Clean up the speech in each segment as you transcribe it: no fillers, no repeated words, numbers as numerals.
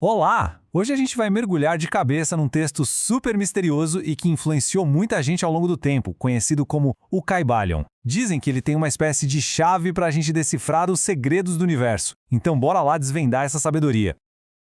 Olá! Hoje a gente vai mergulhar de cabeça num texto super misterioso e que influenciou muita gente ao longo do tempo, conhecido como o Kybalion. Dizem que ele tem uma espécie de chave para a gente decifrar os segredos do universo. Então bora lá desvendar essa sabedoria.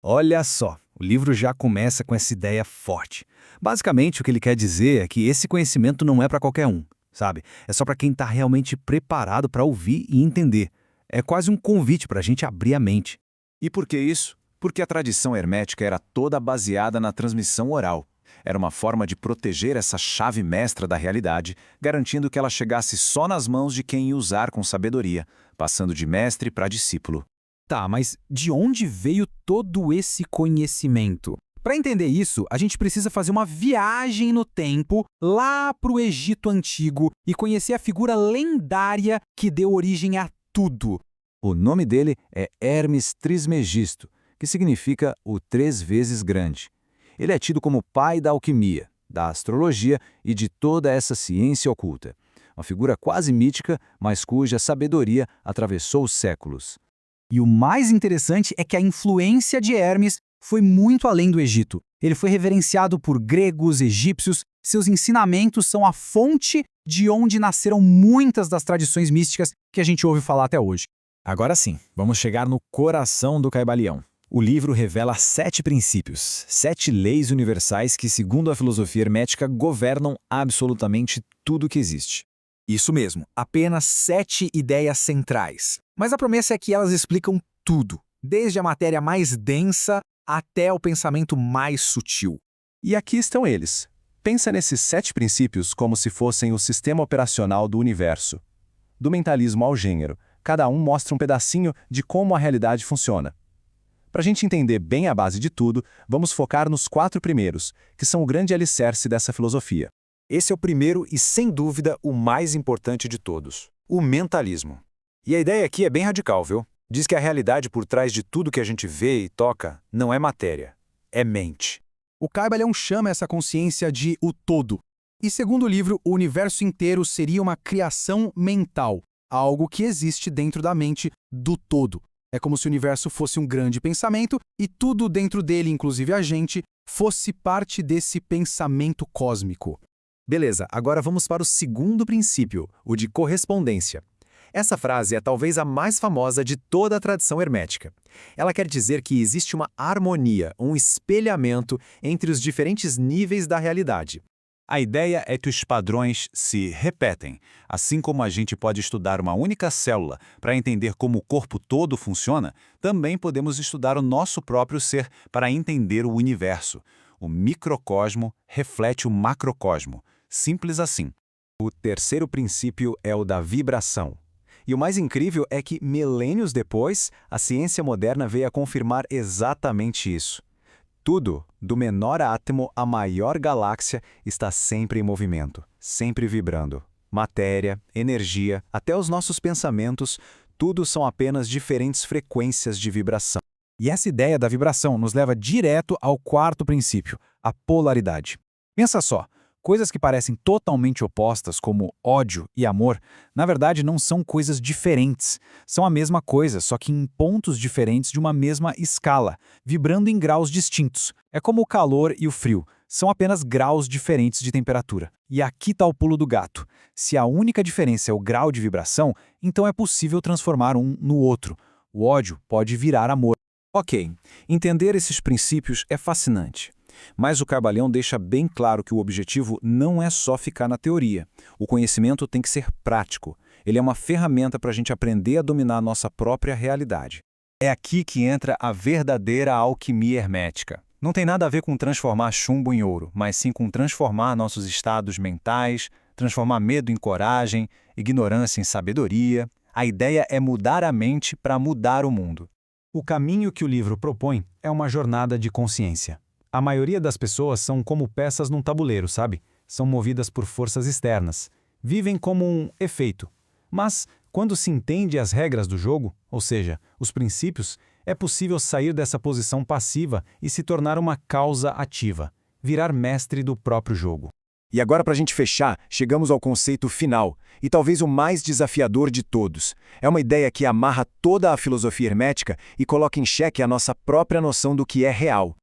Olha só, o livro já começa com essa ideia forte. Basicamente, o que ele quer dizer é que esse conhecimento não é para qualquer um, sabe? É só para quem está realmente preparado para ouvir e entender. É quase um convite para a gente abrir a mente. E por que isso? Porque a tradição hermética era toda baseada na transmissão oral. Era uma forma de proteger essa chave mestra da realidade, garantindo que ela chegasse só nas mãos de quem ia usar com sabedoria, passando de mestre para discípulo. Tá, mas de onde veio todo esse conhecimento? Para entender isso, a gente precisa fazer uma viagem no tempo lá para o Egito Antigo e conhecer a figura lendária que deu origem a tudo. O nome dele é Hermes Trismegisto, que significa o 3 vezes grande. Ele é tido como pai da alquimia, da astrologia e de toda essa ciência oculta. Uma figura quase mítica, mas cuja sabedoria atravessou os séculos. E o mais interessante é que a influência de Hermes foi muito além do Egito. Ele foi reverenciado por gregos, egípcios, seus ensinamentos são a fonte de onde nasceram muitas das tradições místicas que a gente ouve falar até hoje. Agora sim, vamos chegar no coração do Kybalion. O livro revela 7 princípios, 7 leis universais que, segundo a filosofia hermética, governam absolutamente tudo que existe. Isso mesmo, apenas 7 ideias centrais. Mas a promessa é que elas explicam tudo, desde a matéria mais densa até o pensamento mais sutil. E aqui estão eles. Pensa nesses 7 princípios como se fossem o sistema operacional do universo. Do mentalismo ao gênero, cada um mostra um pedacinho de como a realidade funciona. Para a gente entender bem a base de tudo, vamos focar nos 4 primeiros, que são o grande alicerce dessa filosofia. Esse é o primeiro e, sem dúvida, o mais importante de todos: o mentalismo. E a ideia aqui é bem radical, viu? Diz que a realidade por trás de tudo que a gente vê e toca não é matéria, é mente. O Kybalion chama essa consciência de o todo. E segundo o livro, o universo inteiro seria uma criação mental, algo que existe dentro da mente do todo. É como se o universo fosse um grande pensamento e tudo dentro dele, inclusive a gente, fosse parte desse pensamento cósmico. Beleza, agora vamos para o segundo princípio, o de correspondência. Essa frase é talvez a mais famosa de toda a tradição hermética. Ela quer dizer que existe uma harmonia, um espelhamento entre os diferentes níveis da realidade. A ideia é que os padrões se repetem. Assim como a gente pode estudar uma única célula para entender como o corpo todo funciona, também podemos estudar o nosso próprio ser para entender o universo. O microcosmo reflete o macrocosmo. Simples assim. O terceiro princípio é o da vibração. E o mais incrível é que, milênios depois, a ciência moderna veio a confirmar exatamente isso. Tudo, do menor átomo à maior galáxia, está sempre em movimento, sempre vibrando. Matéria, energia, até os nossos pensamentos, tudo são apenas diferentes frequências de vibração. E essa ideia da vibração nos leva direto ao quarto princípio, a polaridade. Pensa só, coisas que parecem totalmente opostas, como ódio e amor, na verdade não são coisas diferentes. São a mesma coisa, só que em pontos diferentes de uma mesma escala, vibrando em graus distintos. É como o calor e o frio, são apenas graus diferentes de temperatura. E aqui está o pulo do gato. Se a única diferença é o grau de vibração, então é possível transformar um no outro. O ódio pode virar amor. Ok, entender esses princípios é fascinante. Mas o Kybalion deixa bem claro que o objetivo não é só ficar na teoria. O conhecimento tem que ser prático. Ele é uma ferramenta para a gente aprender a dominar a nossa própria realidade. É aqui que entra a verdadeira alquimia hermética. Não tem nada a ver com transformar chumbo em ouro, mas sim com transformar nossos estados mentais, transformar medo em coragem, ignorância em sabedoria. A ideia é mudar a mente para mudar o mundo. O caminho que o livro propõe é uma jornada de consciência. A maioria das pessoas são como peças num tabuleiro, sabe? São movidas por forças externas. Vivem como um efeito. Mas, quando se entende as regras do jogo, ou seja, os princípios, é possível sair dessa posição passiva e se tornar uma causa ativa, virar mestre do próprio jogo. E agora, para a gente fechar, chegamos ao conceito final, e talvez o mais desafiador de todos. É uma ideia que amarra toda a filosofia hermética e coloca em xeque a nossa própria noção do que é real.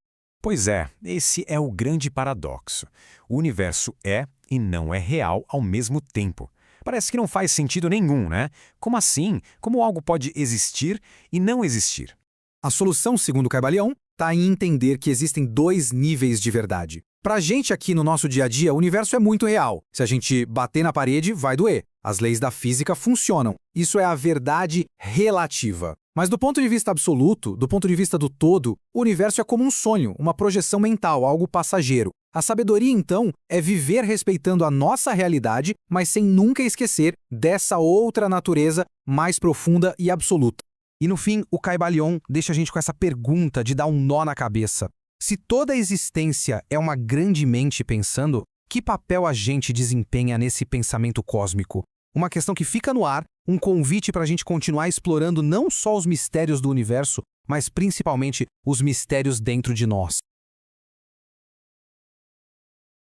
Pois é, esse é o grande paradoxo. O universo é e não é real ao mesmo tempo. Parece que não faz sentido nenhum, né? Como assim? Como algo pode existir e não existir? A solução, segundo Caibalion, está em entender que existem dois níveis de verdade. Para a gente aqui no nosso dia a dia, o universo é muito real. Se a gente bater na parede, vai doer. As leis da física funcionam. Isso é a verdade relativa. Mas do ponto de vista absoluto, do ponto de vista do todo, o universo é como um sonho, uma projeção mental, algo passageiro. A sabedoria, então, é viver respeitando a nossa realidade, mas sem nunca esquecer dessa outra natureza mais profunda e absoluta. E no fim, o Caibalion deixa a gente com essa pergunta de dar um nó na cabeça. Se toda a existência é uma grande mente pensando, que papel a gente desempenha nesse pensamento cósmico? Uma questão que fica no ar, um convite para a gente continuar explorando não só os mistérios do universo, mas principalmente os mistérios dentro de nós.